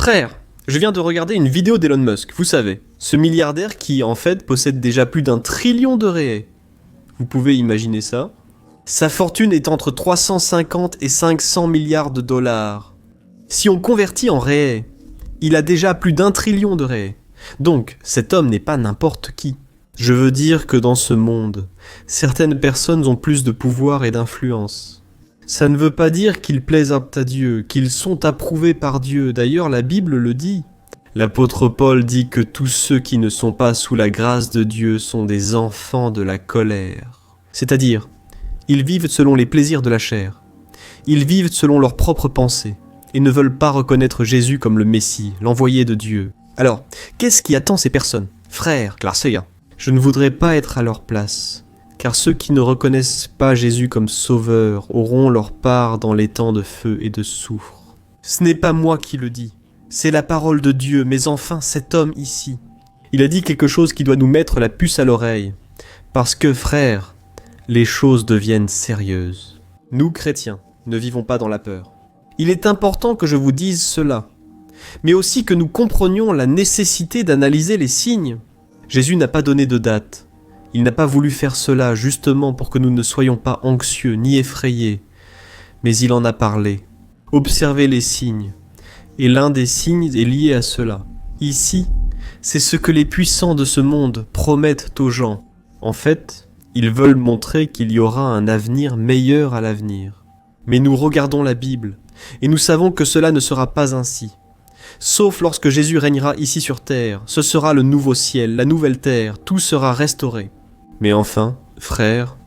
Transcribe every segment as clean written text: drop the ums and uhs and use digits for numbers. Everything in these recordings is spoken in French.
Frère, je viens de regarder une vidéo d'Elon Musk, vous savez, ce milliardaire qui en fait possède déjà plus d'1 trillion de réais. Vous pouvez imaginer ça. Sa fortune est entre 350 et 500 milliards de dollars. Si on convertit en réais, il a déjà plus d'1 trillion de réais. Donc, cet homme n'est pas n'importe qui. Je veux dire que dans ce monde, certaines personnes ont plus de pouvoir et d'influence. Ça ne veut pas dire qu'ils plaisent à Dieu, qu'ils sont approuvés par Dieu. D'ailleurs, la Bible le dit. L'apôtre Paul dit que tous ceux qui ne sont pas sous la grâce de Dieu sont des enfants de la colère. C'est-à-dire, ils vivent selon les plaisirs de la chair. Ils vivent selon leurs propres pensées et ne veulent pas reconnaître Jésus comme le Messie, l'envoyé de Dieu. Alors, qu'est-ce qui attend ces personnes? Frères, Clarseya, je ne voudrais pas être à leur place. Car ceux qui ne reconnaissent pas Jésus comme sauveur auront leur part dans les temps de feu et de soufre. Ce n'est pas moi qui le dis, c'est la parole de Dieu, mais enfin cet homme ici. Il a dit quelque chose qui doit nous mettre la puce à l'oreille. Parce que, frères, les choses deviennent sérieuses. Nous, chrétiens, ne vivons pas dans la peur. Il est important que je vous dise cela, mais aussi que nous comprenions la nécessité d'analyser les signes. Jésus n'a pas donné de date. Il n'a pas voulu faire cela justement pour que nous ne soyons pas anxieux ni effrayés, mais il en a parlé. Observez les signes, et l'un des signes est lié à cela. Ici, c'est ce que les puissants de ce monde promettent aux gens. En fait, ils veulent montrer qu'il y aura un avenir meilleur à l'avenir. Mais nous regardons la Bible, et nous savons que cela ne sera pas ainsi. Sauf lorsque Jésus régnera ici sur terre, ce sera le nouveau ciel, la nouvelle terre, tout sera restauré. Mais enfin, frères,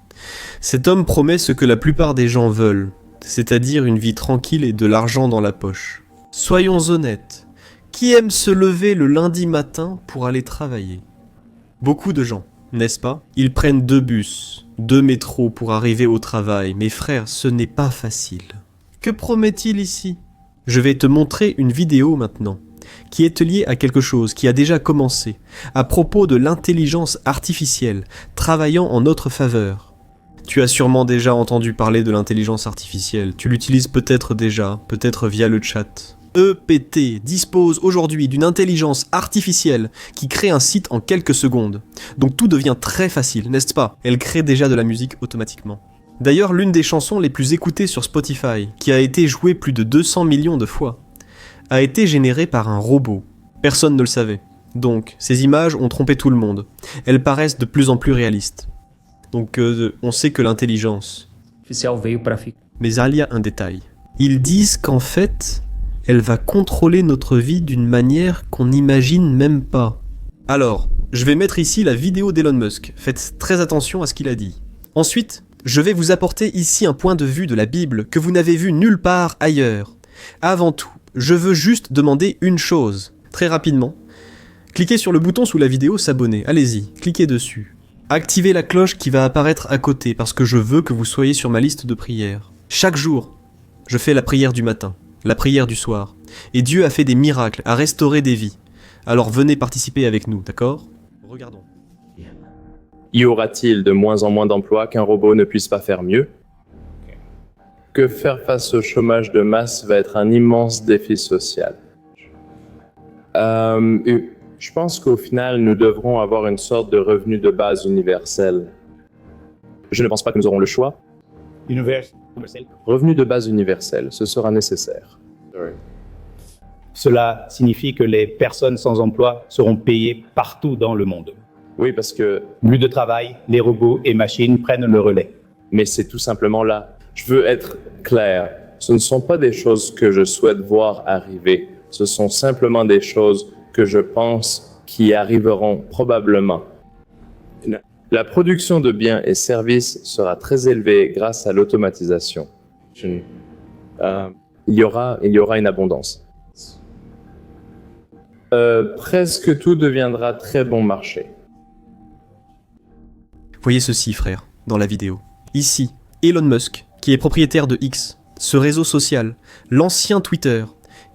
cet homme promet ce que la plupart des gens veulent, c'est-à-dire une vie tranquille et de l'argent dans la poche. Soyons honnêtes, qui aime se lever le lundi matin pour aller travailler? Beaucoup de gens, n'est-ce pas? Ils prennent 2 bus, 2 métros pour arriver au travail, mais frères, ce n'est pas facile. Que promet-il ici? Je vais te montrer une vidéo maintenant, qui est liée à quelque chose qui a déjà commencé, à propos de l'intelligence artificielle, travaillant en notre faveur. Tu as sûrement déjà entendu parler de l'intelligence artificielle, tu l'utilises peut-être déjà, peut-être via le chat. EPT dispose aujourd'hui d'une intelligence artificielle qui crée un site en quelques secondes. Donc tout devient très facile, n'est-ce pas? Elle crée déjà de la musique automatiquement. D'ailleurs, l'une des chansons les plus écoutées sur Spotify, qui a été jouée plus de 200 millions de fois, a été générée par un robot. Personne ne le savait. Donc, ces images ont trompé tout le monde. Elles paraissent de plus en plus réalistes. Donc, on sait que l'intelligence... Mais il y a un détail. Ils disent qu'en fait, elle va contrôler notre vie d'une manière qu'on n'imagine même pas. Alors, je vais mettre ici la vidéo d'Elon Musk. Faites très attention à ce qu'il a dit. Ensuite, je vais vous apporter ici un point de vue de la Bible que vous n'avez vu nulle part ailleurs. Avant tout, je veux juste demander une chose, très rapidement. Cliquez sur le bouton sous la vidéo s'abonner, allez-y, cliquez dessus. Activez la cloche qui va apparaître à côté parce que je veux que vous soyez sur ma liste de prières. Chaque jour, je fais la prière du matin, la prière du soir. Et Dieu a fait des miracles, a restauré des vies. Alors venez participer avec nous, d'accord? Regardons. Y aura-t-il de moins en moins d'emplois qu'un robot ne puisse pas faire mieux? Que faire face au chômage de masse va être un immense défi social. Je pense qu'au final, nous devrons avoir une sorte de revenu de base universel. Je ne pense pas que nous aurons le choix. Revenu de base universel, ce sera nécessaire. Cela signifie que les personnes sans emploi seront payées partout dans le monde. Oui, parce que... Plus de travail, les robots et machines prennent le relais. Mais c'est tout simplement là. Je veux être clair. Ce ne sont pas des choses que je souhaite voir arriver. Ce sont simplement des choses que je pense qui arriveront probablement. La production de biens et services sera très élevée grâce à l'automatisation. Il y aura une abondance. Presque tout deviendra très bon marché. Voyez ceci, frère, dans la vidéo. Ici, Elon Musk, qui est propriétaire de X, ce réseau social, l'ancien Twitter,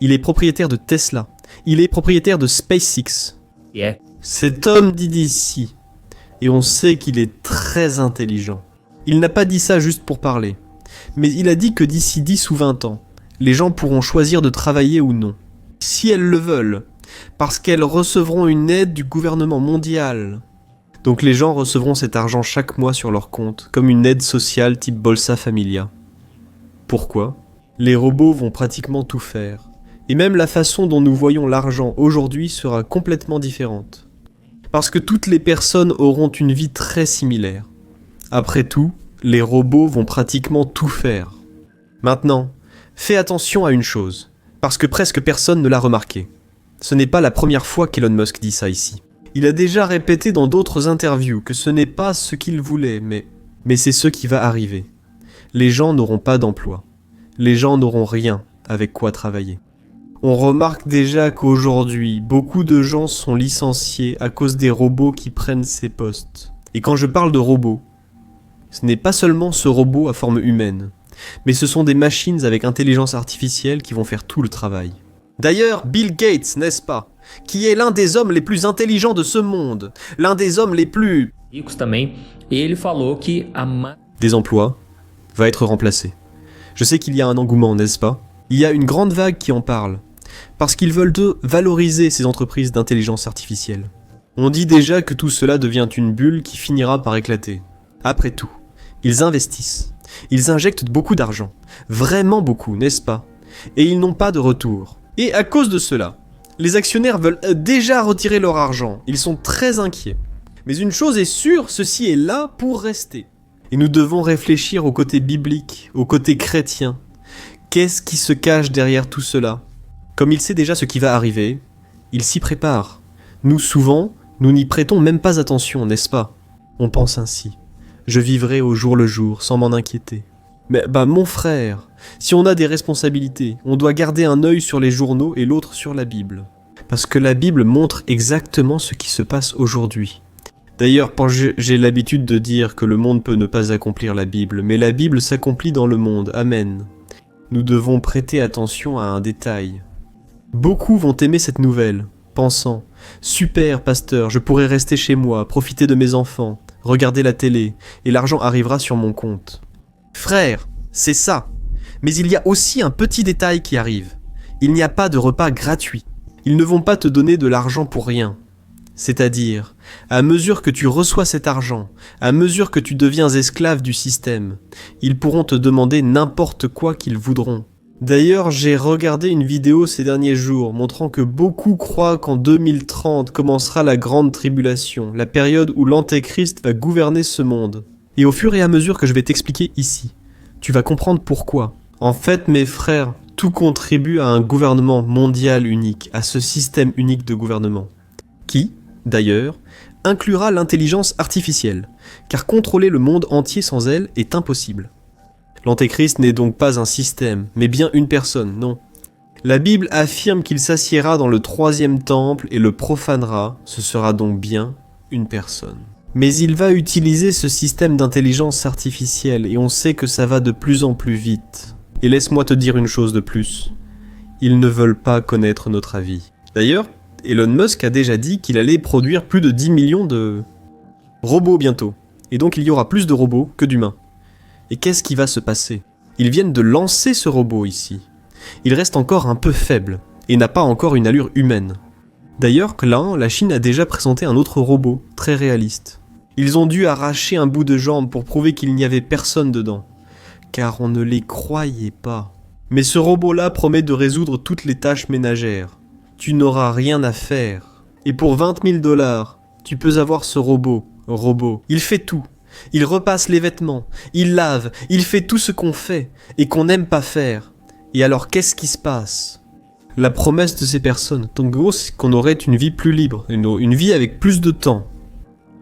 il est propriétaire de Tesla, il est propriétaire de SpaceX. Yeah. Cet homme dit d'ici, et on sait qu'il est très intelligent. Il n'a pas dit ça juste pour parler, mais il a dit que d'ici 10 ou 20 ans, les gens pourront choisir de travailler ou non. si elles le veulent, parce qu'elles recevront une aide du gouvernement mondial. Donc les gens recevront cet argent chaque mois sur leur compte, comme une aide sociale type Bolsa Familia. Pourquoi ? Les robots vont pratiquement tout faire. Et même la façon dont nous voyons l'argent aujourd'hui sera complètement différente. Parce que toutes les personnes auront une vie très similaire. Après tout, les robots vont pratiquement tout faire. Maintenant, fais attention à une chose, parce que presque personne ne l'a remarqué. Ce n'est pas la première fois qu'Elon Musk dit ça ici. Il a déjà répété dans d'autres interviews que ce n'est pas ce qu'il voulait, mais c'est ce qui va arriver. Les gens n'auront pas d'emploi. Les gens n'auront rien avec quoi travailler. On remarque déjà qu'aujourd'hui, beaucoup de gens sont licenciés à cause des robots qui prennent ces postes. Et quand je parle de robots, ce n'est pas seulement ce robot à forme humaine, mais ce sont des machines avec intelligence artificielle qui vão faire tout le travail. D'ailleurs, Bill Gates, n'est-ce pas, qui est l'un des hommes les plus intelligents de ce monde, l'un des hommes les plus ricos também, ele falou que des emplois, va être remplacé. Je sais qu'il y a un engouement, n'est-ce pas? Il y a une grande vague qui en parle, parce qu'ils veulent valoriser ces entreprises d'intelligence artificielle. On dit déjà que tout cela devient une bulle qui finira par éclater. Après tout, ils investissent, ils injectent beaucoup d'argent, vraiment beaucoup, n'est-ce pas? Et ils n'ont pas de retour. Et à cause de cela, les actionnaires veulent déjà retirer leur argent, ils sont très inquiets. Mais une chose est sûre, ceci est là pour rester. Et nous devons réfléchir au côté biblique, au côté chrétien. Qu'est-ce qui se cache derrière tout cela? Comme il sait déjà ce qui va arriver, il s'y prépare. Nous, souvent, nous n'y prêtons même pas attention, n'est-ce pas? On pense ainsi. Je vivrai au jour le jour, sans m'en inquiéter. Mais mon frère, si on a des responsabilités, on doit garder un œil sur les journaux et l'autre sur la Bible. Parce que la Bible montre exactement ce qui se passe aujourd'hui. D'ailleurs, j'ai l'habitude de dire que le monde peut ne pas accomplir la Bible, mais la Bible s'accomplit dans le monde, amen. Nous devons prêter attention à un détail. Beaucoup vont aimer cette nouvelle, pensant « Super, pasteur, je pourrai rester chez moi, profiter de mes enfants, regarder la télé, et l'argent arrivera sur mon compte. » Frère, c'est ça. Mais il y a aussi un petit détail qui arrive. Il n'y a pas de repas gratuit. Ils ne vont pas te donner de l'argent pour rien. C'est-à-dire, à mesure que tu reçois cet argent, à mesure que tu deviens esclave du système, ils pourront te demander n'importe quoi qu'ils voudront. D'ailleurs, j'ai regardé une vidéo ces derniers jours montrant que beaucoup croient qu'en 2030 commencera la grande tribulation, la période où l'Antéchrist va gouverner ce monde. Et au fur et à mesure que je vais t'expliquer ici, tu vas comprendre pourquoi. En fait, mes frères, tout contribue à un gouvernement mondial unique, à ce système unique de gouvernement. Qui, d'ailleurs, inclura l'intelligence artificielle, car contrôler le monde entier sans elle est impossible. L'Antéchrist n'est donc pas un système, mais bien une personne, non. La Bible affirme qu'il s'assiera dans le 3e temple et le profanera, ce sera donc bien une personne. Mais il va utiliser ce système d'intelligence artificielle et on sait que ça va de plus en plus vite. Et laisse-moi te dire une chose de plus. Ils ne veulent pas connaître notre avis. D'ailleurs, Elon Musk a déjà dit qu'il allait produire plus de 10 millions de robots bientôt. Et donc il y aura plus de robots que d'humains. Et qu'est-ce qui va se passer? Ils viennent de lancer ce robot ici. Il reste encore un peu faible et n'a pas encore une allure humaine. D'ailleurs, là, la Chine a déjà présenté un autre robot, très réaliste. Ils ont dû arracher un bout de jambe pour prouver qu'il n'y avait personne dedans, car on ne les croyait pas. Mais ce robot-là promet de résoudre toutes les tâches ménagères. Tu n'auras rien à faire. Et pour 20 000 $, tu peux avoir ce robot. Il fait tout. Il repasse les vêtements, il lave, il fait tout ce qu'on fait et qu'on n'aime pas faire. Et alors qu'est-ce qui se passe? La promesse de ces personnes, en gros, c'est qu'on aurait une vie plus libre, une vie avec plus de temps.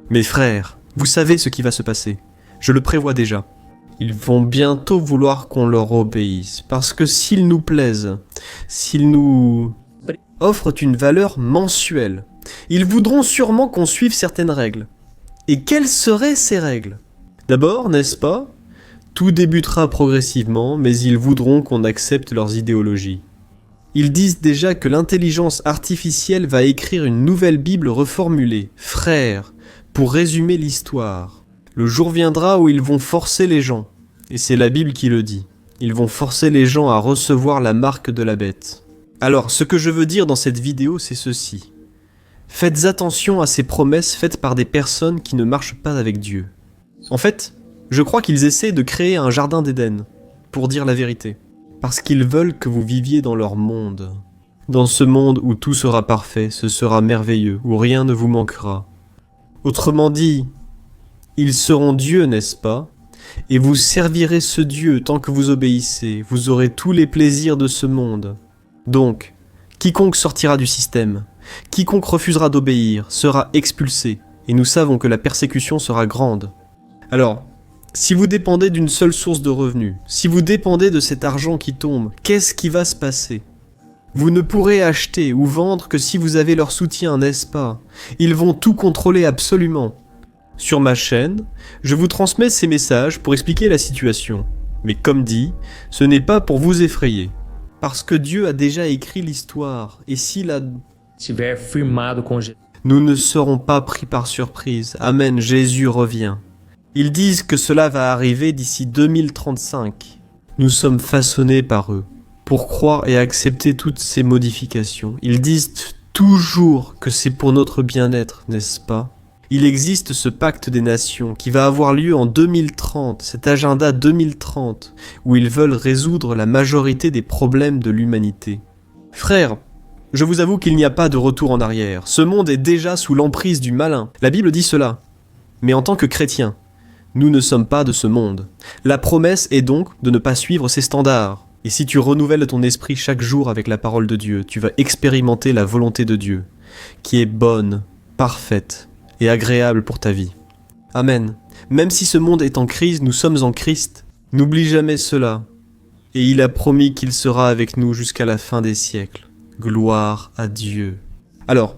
Mes frères, vous savez ce qui va se passer. Je le prévois déjà. Ils vont bientôt vouloir qu'on leur obéisse, parce que s'ils nous plaisent, s'ils nous offrent une valeur mensuelle, ils voudront sûrement qu'on suive certaines règles. Et quelles seraient ces règles? D'abord, n'est-ce pas? Tout débutera progressivement, mais ils voudront qu'on accepte leurs idéologies. Ils disent déjà que l'intelligence artificielle va écrire une nouvelle Bible reformulée, frère, pour résumer l'histoire. Le jour viendra où ils vont forcer les gens, et c'est la Bible qui le dit. Ils vont forcer les gens à recevoir la marque de la bête. Alors, ce que je veux dire dans cette vidéo, c'est ceci. Faites attention à ces promesses faites par des personnes qui ne marchent pas avec Dieu. En fait, je crois qu'ils essaient de créer un jardin d'Éden, pour dire la vérité. Parce qu'ils veulent que vous viviez dans leur monde. Dans ce monde où tout sera parfait, ce sera merveilleux, où rien ne vous manquera. Autrement dit, ils seront Dieu, n'est-ce pas? Et vous servirez ce Dieu tant que vous obéissez, vous aurez tous les plaisirs de ce monde. Donc, quiconque sortira du système, quiconque refusera d'obéir, sera expulsé, et nous savons que la persécution sera grande. Alors, si vous dépendez d'une seule source de revenus, si vous dépendez de cet argent qui tombe, qu'est-ce qui va se passer? Vous ne pourrez acheter ou vendre que si vous avez leur soutien, n'est-ce pas? Ils vont tout contrôler absolument. Sur ma chaîne, je vous transmets ces messages pour expliquer la situation. Mais comme dit, ce n'est pas pour vous effrayer. Parce que Dieu a déjà écrit l'histoire, et s'il a... estiver firmado com Jesus. Nous ne serons pas pris par surprise. Amen, Jésus revient. Ils disent que cela va arriver d'ici 2035. Nous sommes façonnés par eux pour croire et accepter toutes ces modifications. Ils disent toujours que c'est pour notre bien-être, n'est-ce pas? Il existe ce pacte des nations qui va avoir lieu en 2030, cet agenda 2030, où ils veulent résoudre la majorité des problèmes de l'humanité. Frères, je vous avoue qu'il n'y a pas de retour en arrière. Ce monde est déjà sous l'emprise du malin. La Bible dit cela. Mais en tant que chrétiens, nous ne sommes pas de ce monde. La promesse est donc de ne pas suivre ses standards. Et si tu renouvelles ton esprit chaque jour avec la parole de Dieu, tu vas expérimenter la volonté de Dieu, qui est bonne, parfaite et agréable pour ta vie. Amen. Même si ce monde est en crise, nous sommes en Christ. N'oublie jamais cela. Et il a promis qu'il sera avec nous jusqu'à la fin des siècles. Gloire à Dieu. Alors,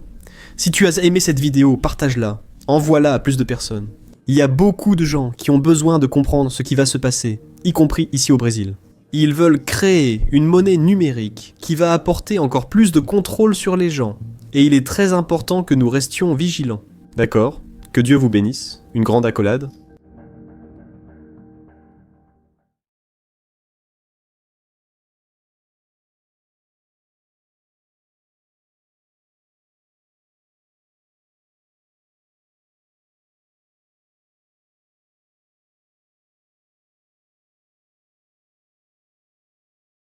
si tu as aimé cette vidéo, partage-la. Envoie-la à plus de personnes. Il y a beaucoup de gens qui ont besoin de comprendre ce qui va se passer, y compris ici au Brésil. Ils veulent créer une monnaie numérique qui va apporter encore plus de contrôle sur les gens. Et il est très important que nous restions vigilants. D'accord? Que Dieu vous bénisse. Une grande accolade.